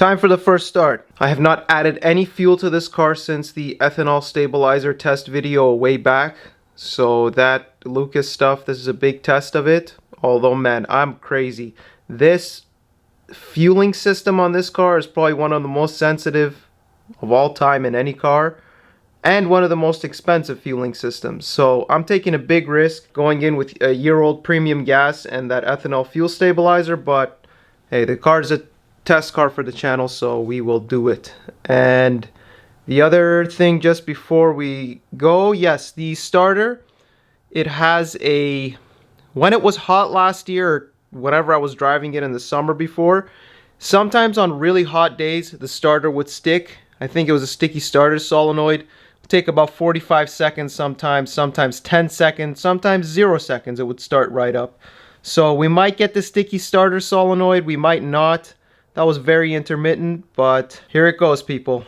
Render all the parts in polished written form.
Time for the first start. I have not added any fuel to this car since the ethanol stabilizer test video way back. So that Lucas stuff, this is a big test of it. Although man, I'm crazy. This fueling system on this car is probably one of the most sensitive of all time in any car. And one of the most expensive fueling systems. So I'm taking a big risk going in with a year-old premium gas and that ethanol fuel stabilizer. But hey, the car is a test car for the channel, so we will do it. And the other thing just before we go, yes, the starter, it has a, when it was hot last year, or whenever I was driving it in the summer before, sometimes on really hot days the starter would stick. I think it was a sticky starter solenoid. It would take about 45 seconds sometimes 10 seconds, sometimes 0 seconds it would start right up. So we might get the sticky starter solenoid, we might not. That was very intermittent, but here it goes, people.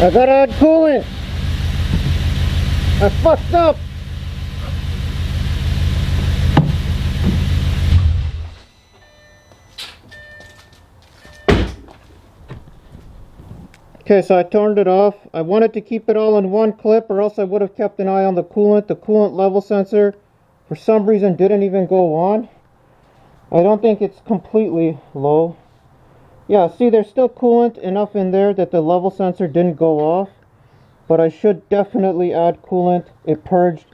I gotta add coolant. I fucked up. Okay, so I turned it off. I wanted to keep it all in one clip, or else I would have kept an eye on the coolant. The coolant level sensor, for some reason, didn't even go on. I don't think it's completely low. Yeah, see, there's still coolant enough in there that the level sensor didn't go off. But I should definitely add coolant. It purged.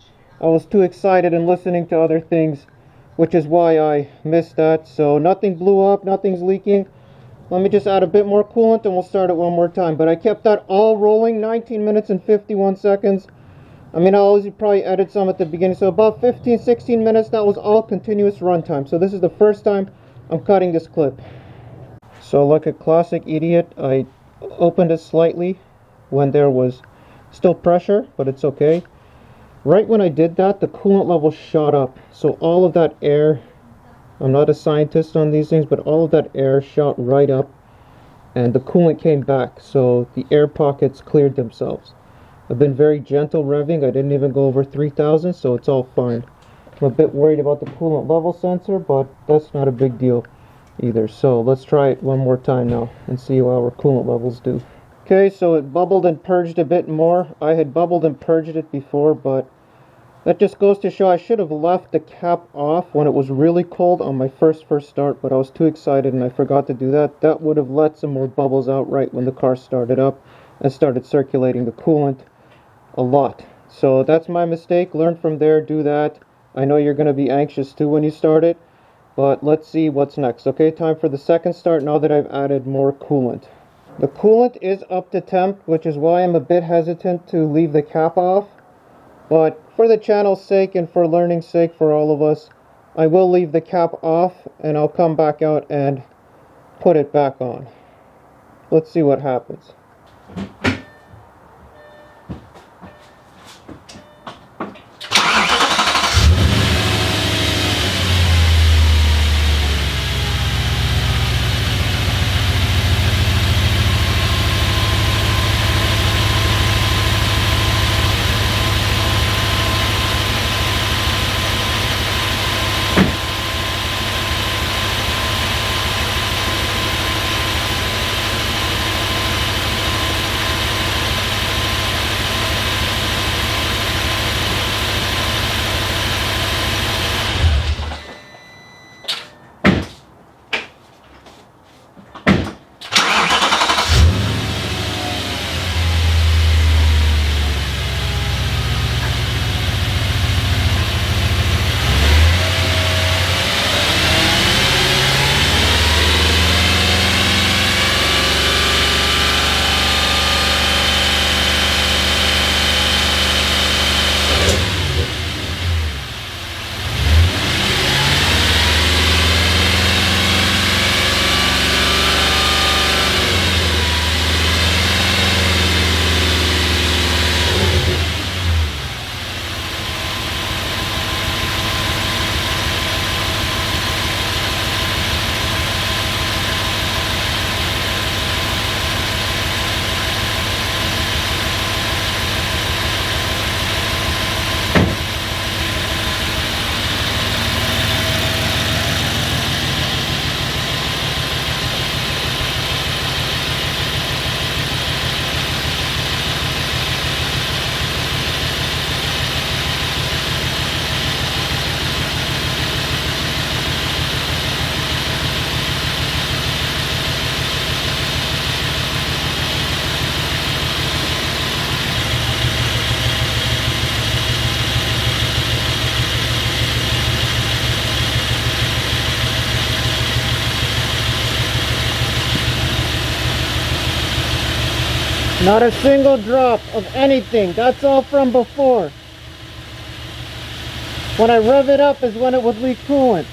I was too excited and listening to other things, which is why I missed that. So nothing blew up, nothing's leaking. Let me just add a bit more coolant and we'll start it one more time. But I kept that all rolling, 19 minutes and 51 seconds. I mean, I'll always probably edit some at the beginning. So about 15, 16 minutes, that was all continuous runtime. So this is the first time I'm cutting this clip. So like a classic idiot, I opened it slightly when there was still pressure, but it's okay. Right when I did that, the coolant level shot up. So all of that air, I'm not a scientist on these things, but all of that air shot right up and the coolant came back. So the air pockets cleared themselves. I've been very gentle revving. I didn't even go over 3,000, so it's all fine. I'm a bit worried about the coolant level sensor, but that's not a big deal either. So let's try it one more time now and see how our coolant levels do. Okay, so it bubbled and purged a bit more. I had bubbled and purged it before, but that just goes to show I should have left the cap off when it was really cold on my first start, but I was too excited and I forgot to do that. That would have let some more bubbles out right when the car started up and started circulating the coolant a lot. So that's my mistake. Learn from there, do that. I know you're going to be anxious too when you start it, but let's see what's next. Okay, time for the second start now that I've added more coolant. The coolant is up to temp, which is why I'm a bit hesitant to leave the cap off. But for the channel's sake and for learning's sake for all of us, I will leave the cap off and I'll come back out and put it back on. Let's see what happens. Not a single drop of anything. That's all from before. When I rev it up is when it would leak coolant.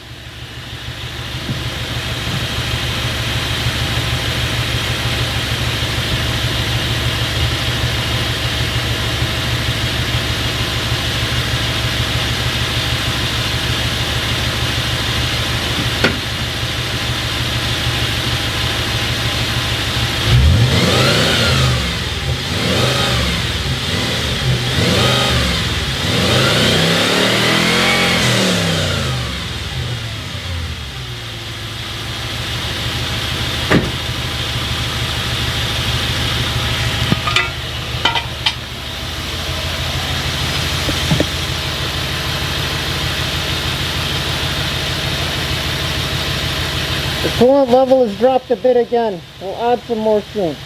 Coolant level has dropped a bit again. We'll add some more soon.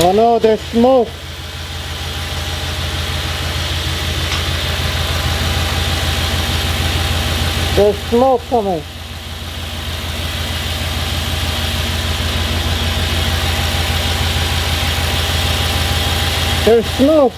Oh no, there's smoke. There's smoke coming. There's smoke.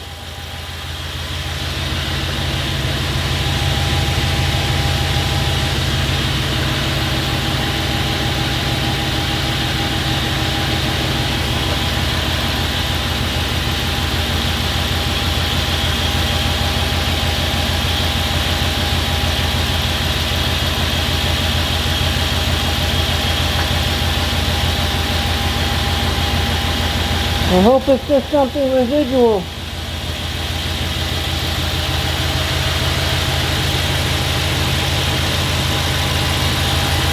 I hope it's just something residual.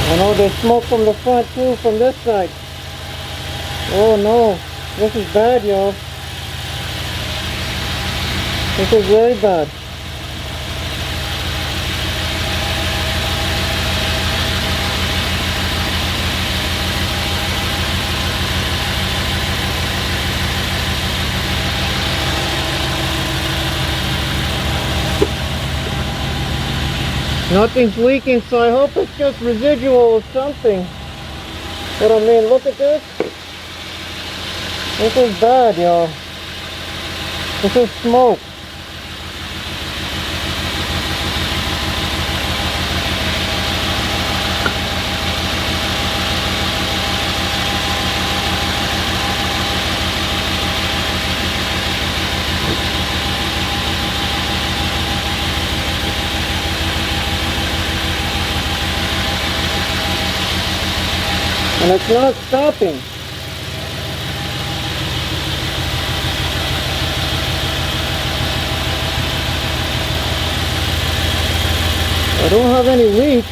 I know there's smoke from the front too, from this side. Oh no, this is bad, y'all. This is very bad. Nothing's leaking, so I hope it's just residual of something. But I mean, look at this. This is bad, y'all. This is smoke. And it's not stopping. I don't have any leaks.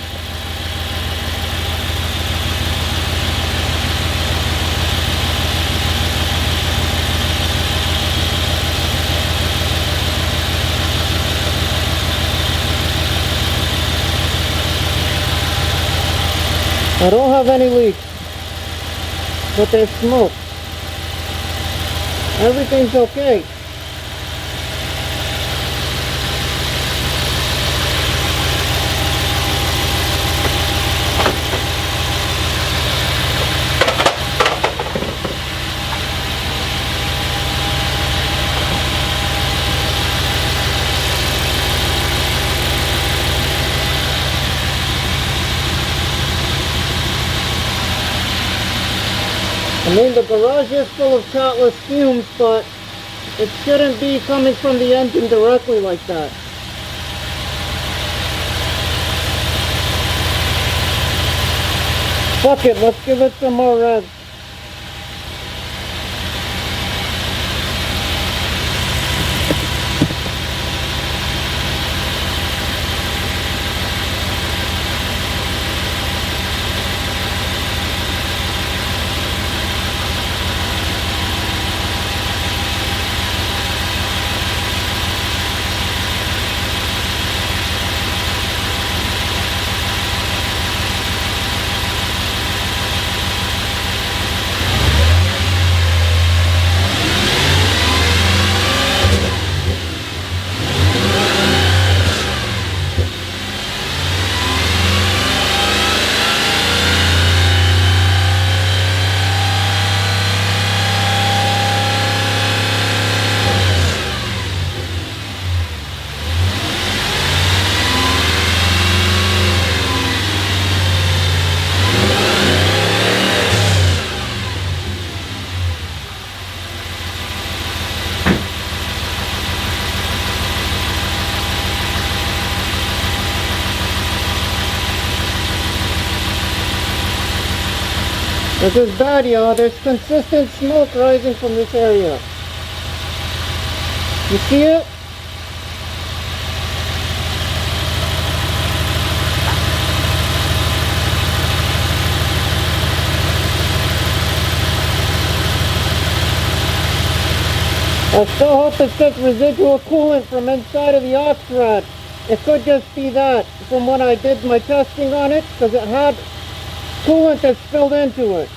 I don't have any leaks. But there's smoke. Everything's okay. I mean, the garage is full of countless fumes, but it shouldn't be coming from the engine directly like that. Fuck it, let's give it some more revs. This is bad, y'all. There's consistent smoke rising from this area. You see it? I still hope it's just residual coolant from inside of the aux rod. It could just be that from when I did my testing on it, because it had coolant that spilled into it.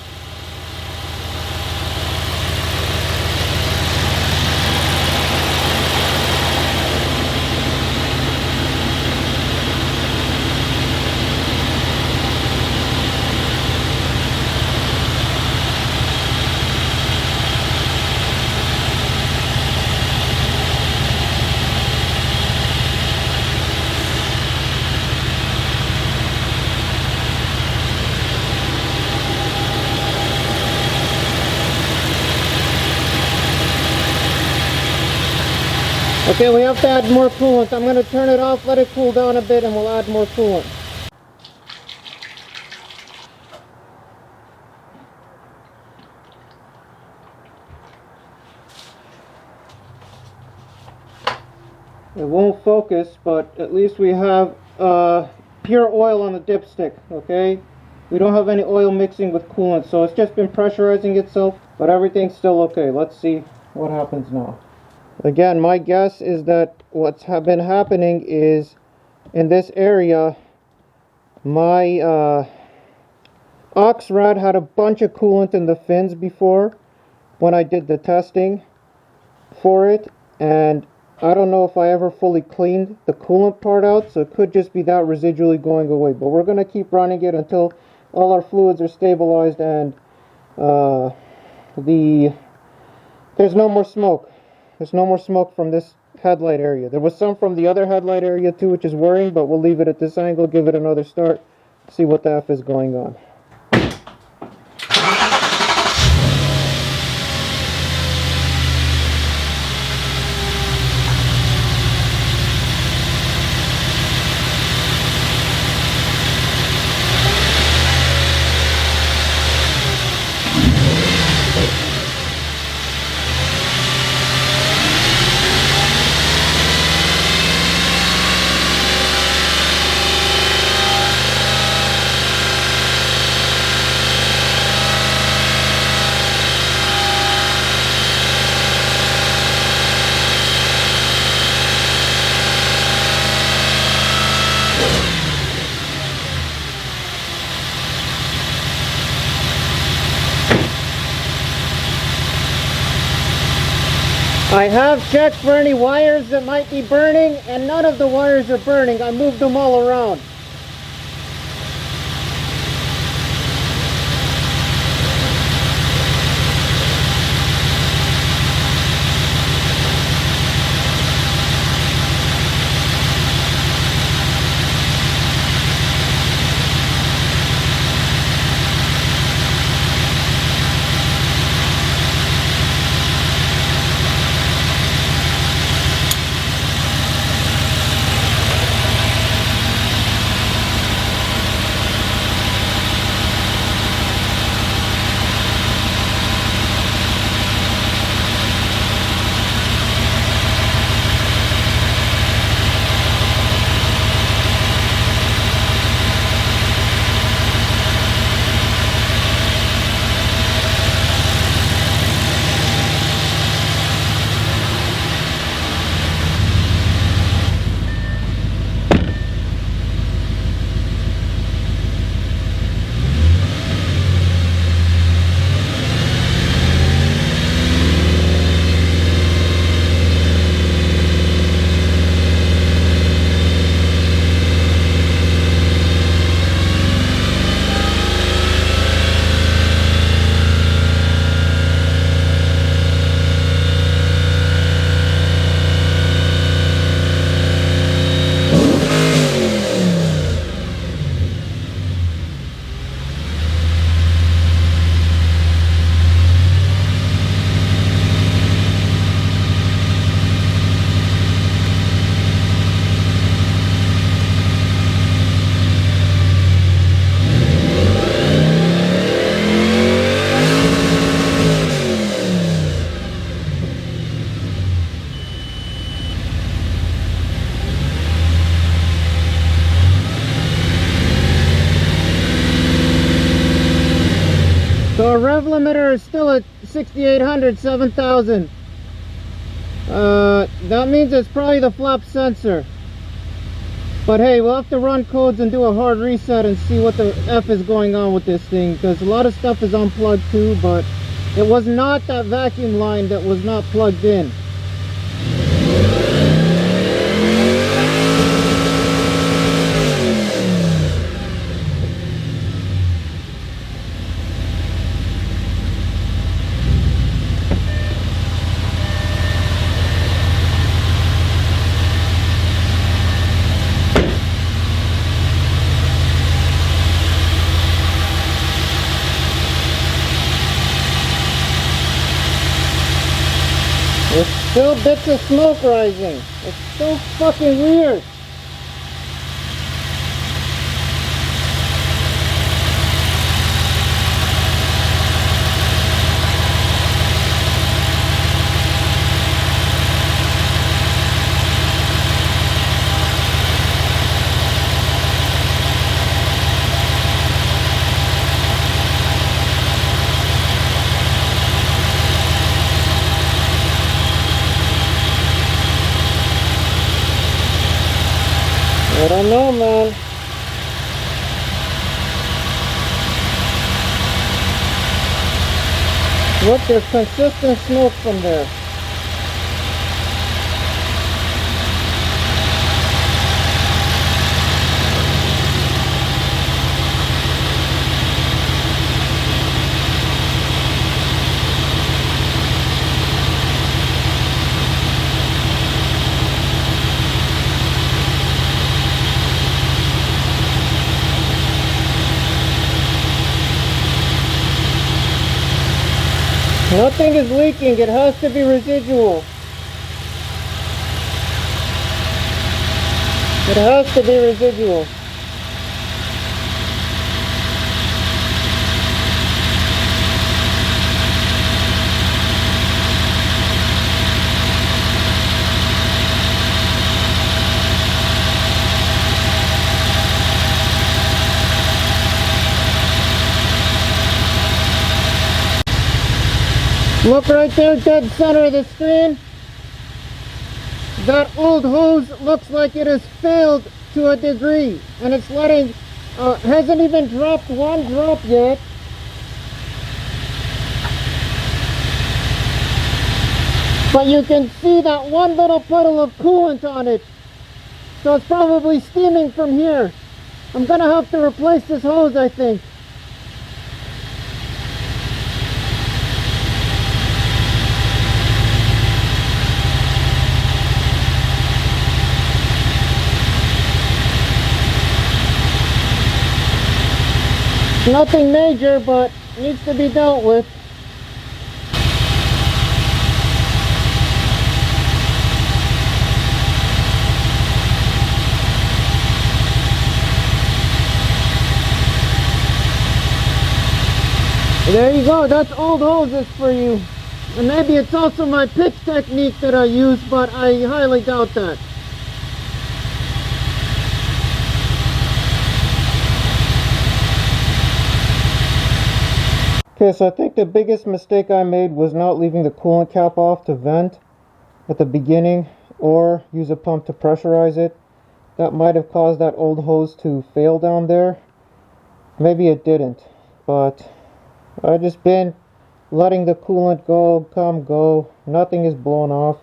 Okay, we have to add more coolant. I'm going to turn it off, let it cool down a bit, and we'll add more coolant. It won't focus, but at least we have pure oil on the dipstick, okay? We don't have any oil mixing with coolant, so it's just been pressurizing itself, but everything's still okay. Let's see what happens now. Again, my guess is that what's been happening is in this area, my aux rod had a bunch of coolant in the fins before when I did the testing for it, and I don't know if I ever fully cleaned the coolant part out, so it could just be that residually going away. But we're going to keep running it until all our fluids are stabilized and there's no more smoke. There's no more smoke from this headlight area. There was some from the other headlight area too, which is worrying, but we'll leave it at this angle, give it another start, see what the F is going on. I have checked for any wires that might be burning, and none of the wires are burning. I moved them all around. rev limiter is still at 6800, 7000. That means it's probably the flap sensor. But hey, we'll have to run codes and do a hard reset and see what the F is going on with this thing, because a lot of stuff is unplugged too, but it was not that vacuum line that was not plugged in. There's still bits of smoke rising. It's so fucking weird. I don't know, man. Look, there's consistent smoke from there. Nothing is leaking, it has to be residual. It has to be residual. Look right there, dead center of the screen. That old hose looks like it has failed to a degree, and it's letting, hasn't even dropped one drop yet. But you can see that one little puddle of coolant on it. So it's probably steaming from here. I'm gonna have to replace this hose, I think. Nothing major, but needs to be dealt with. There you go, that's old hoses for you. And maybe it's also my pitch technique that I use, but I highly doubt that. Okay, so I think the biggest mistake I made was not leaving the coolant cap off to vent at the beginning or use a pump to pressurize it. That might have caused that old hose to fail down there. Maybe it didn't, but I've just been letting the coolant go, come, go. Nothing is blown off,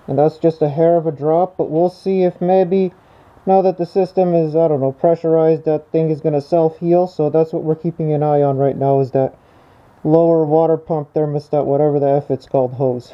and that's just a hair of a drop, but we'll see if maybe now that the system is, I don't know, pressurized, that thing is going to self-heal. So that's what we're keeping an eye on right now, is that lower water pump thermostat, whatever the F it's called, hose.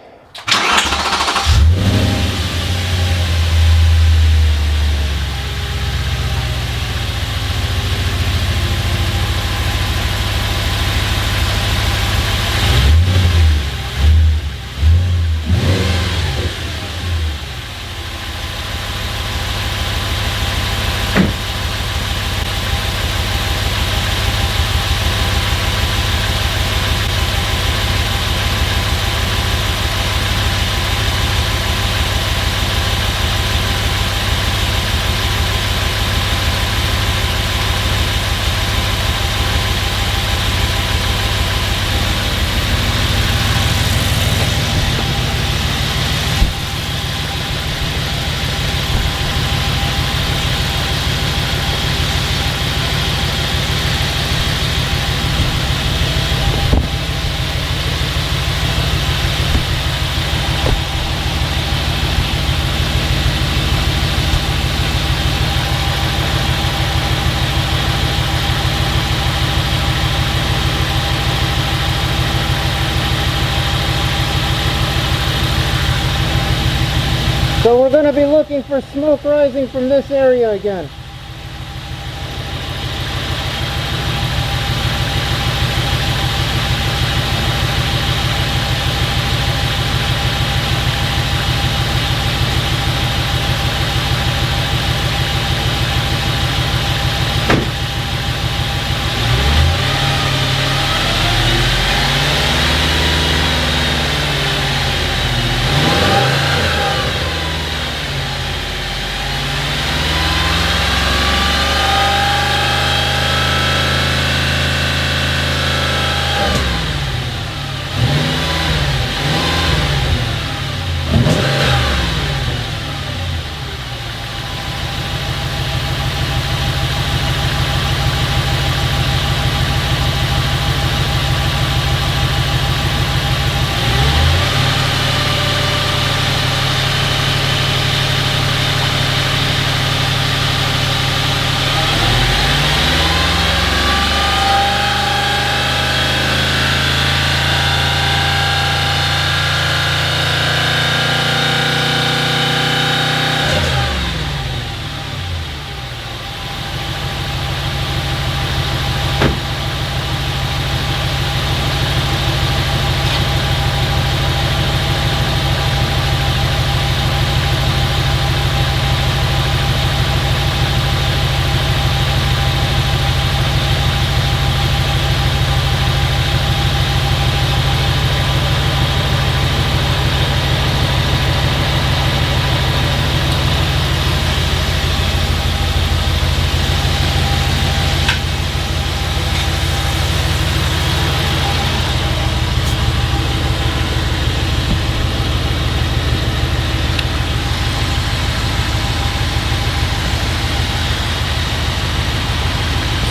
So we're going to be looking for smoke rising from this area again.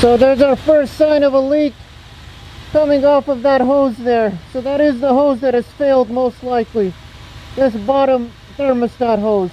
So there's our first sign of a leak coming off of that hose there. So that is the hose that has failed most likely. This bottom thermostat hose.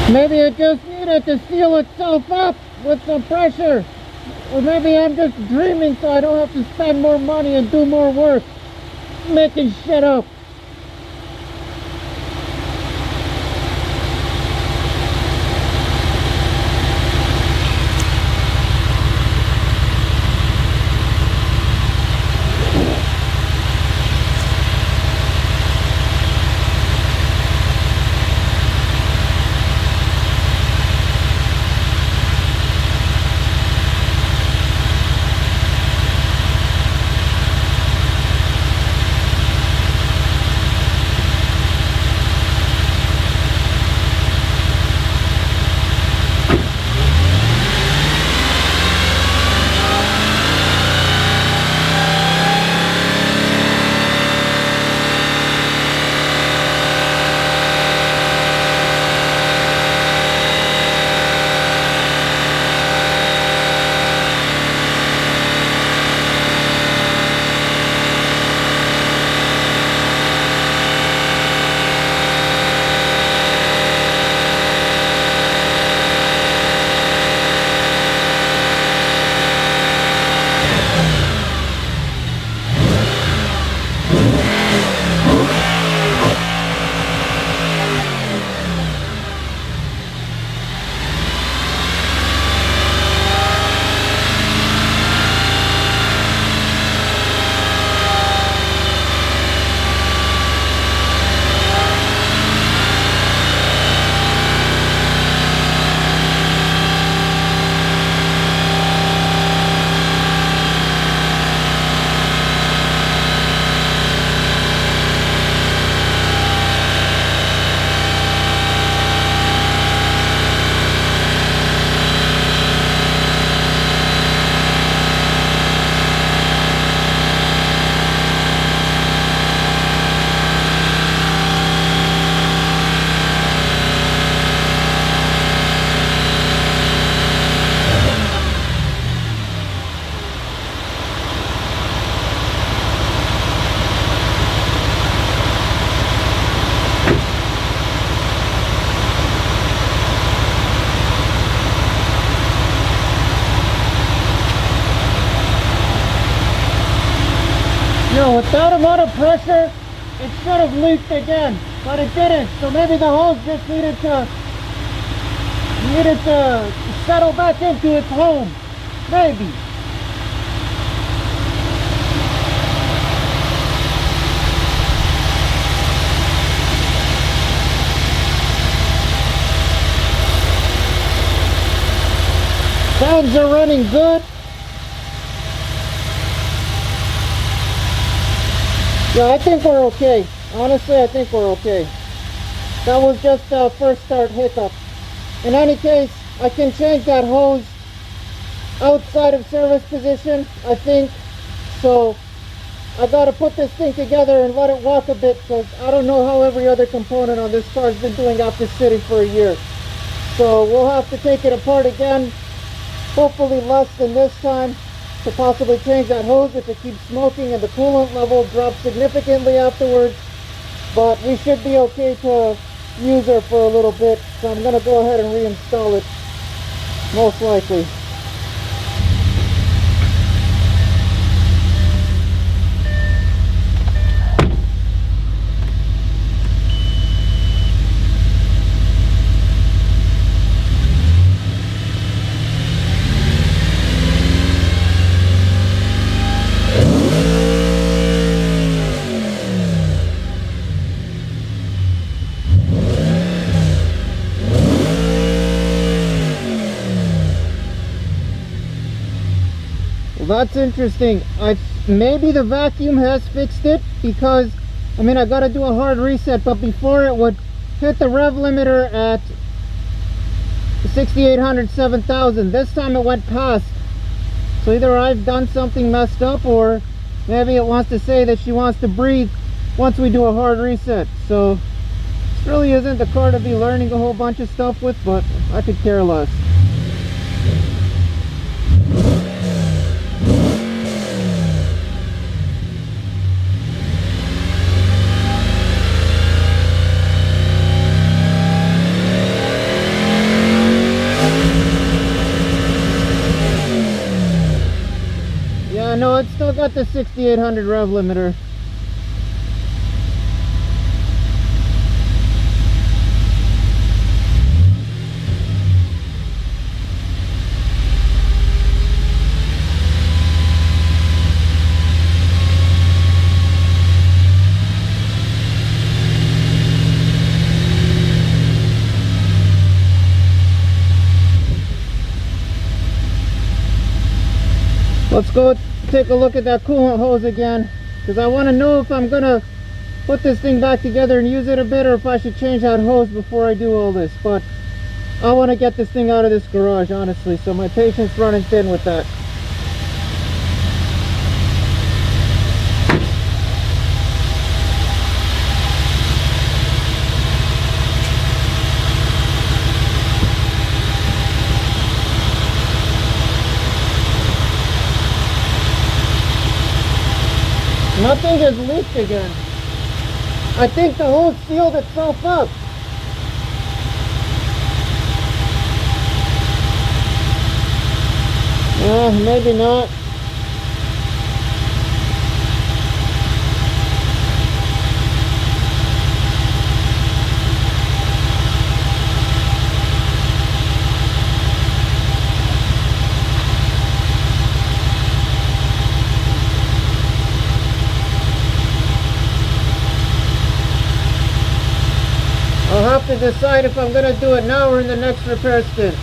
Maybe it just needed to seal itself up with some pressure. Or maybe I'm just dreaming so I don't have to spend more money and do more work making shit up. that amount of pressure, it should have leaked again, but it didn't. So maybe the hose just needed to settle back into its home. Maybe. Fans are running good. Yeah, I think we're okay. Honestly, I think we're okay. That was just a first start hiccup. In any case, I can change that hose outside of service position, I think. So I gotta put this thing together and let it walk a bit, because I don't know how every other component on this car has been doing after sitting for a year. So we'll have to take it apart again, hopefully less than this time, to possibly change that hose if it keeps smoking and the coolant level drops significantly afterwards. But we should be okay to use her for a little bit, so I'm going to go ahead and reinstall it, most likely. That's interesting. Maybe the vacuum has fixed it, because I mean, I gotta do a hard reset, but before it would hit the rev limiter at 6,800, 7,000. This time it went past. So either I've done something messed up, or maybe it wants to say that she wants to breathe once we do a hard reset. So this really isn't the car to be learning a whole bunch of stuff with, but I could care less. No, it's still got the 6,800 rev limiter. Let's go take a look at that coolant hose again, because I want to know if I'm gonna put this thing back together and use it a bit, or if I should change that hose before I do all this. But I want to get this thing out of this garage, honestly, so my patience running thin with that. Nothing has leaked again. I think the hose sealed itself up. Maybe not. I'll have to decide if I'm going to do it now or in the next repair stint.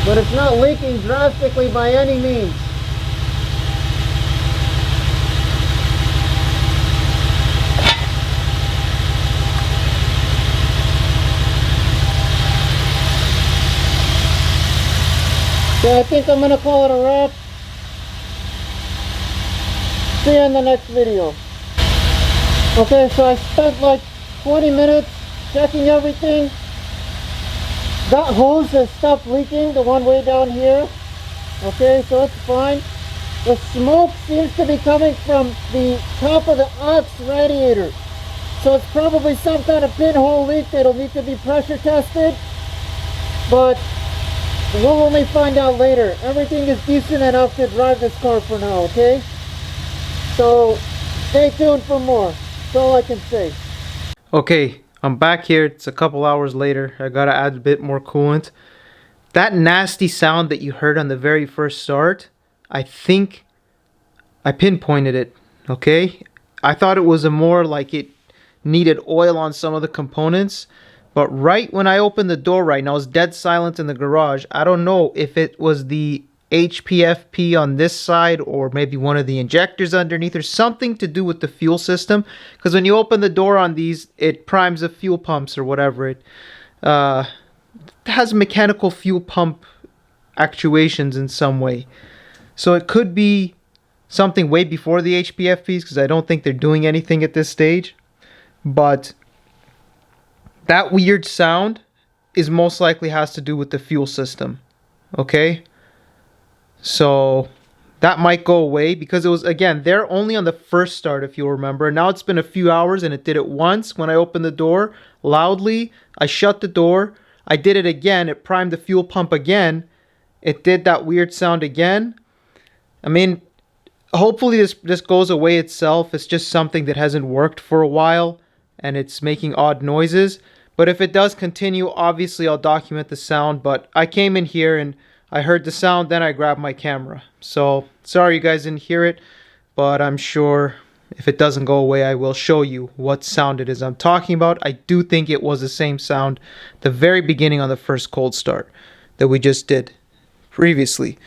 But it's not leaking drastically by any means. So I think I'm going to call it a wrap. See you in the next video. Okay, so I spent like 20 minutes checking everything. That hose has stopped leaking, the one way down here. Okay, so it's fine. The smoke seems to be coming from the top of the aux radiator. So it's probably some kind of pinhole leak that'll need to be pressure tested. But We'll only find out later. Everything is decent enough to drive this car for now, okay? So stay tuned for more. That's all I can say. Okay, I'm back here. It's a couple hours later. I gotta add a bit more coolant. That nasty sound that you heard on the very first start, I think I pinpointed it, okay? I thought it was a more like it needed oil on some of the components, but right when I opened the door right now, it was dead silent in the garage. I don't know if it was the HPFP on this side or maybe one of the injectors underneath or something to do with the fuel system, because when you open the door on these, it primes the fuel pumps or whatever. It has mechanical fuel pump actuations in some way. So it could be something way before the HPFPs, because I don't think they're doing anything at this stage. But that weird sound is most likely has to do with the fuel system. Okay? So that might go away because it was, again, there only on the first start, if you'll remember. Now it's been a few hours and it did it once when I opened the door loudly. I shut the door. I did it again. It primed the fuel pump again. It did that weird sound again. I mean, hopefully this goes away itself. It's just something that hasn't worked for a while and it's making odd noises. But if it does continue, obviously I'll document the sound. But I came in here and I heard the sound, then I grabbed my camera. So sorry you guys didn't hear it, but I'm sure if it doesn't go away, I will show you what sound it is I'm talking about. I do think it was the same sound the very beginning on the first cold start that we just did previously.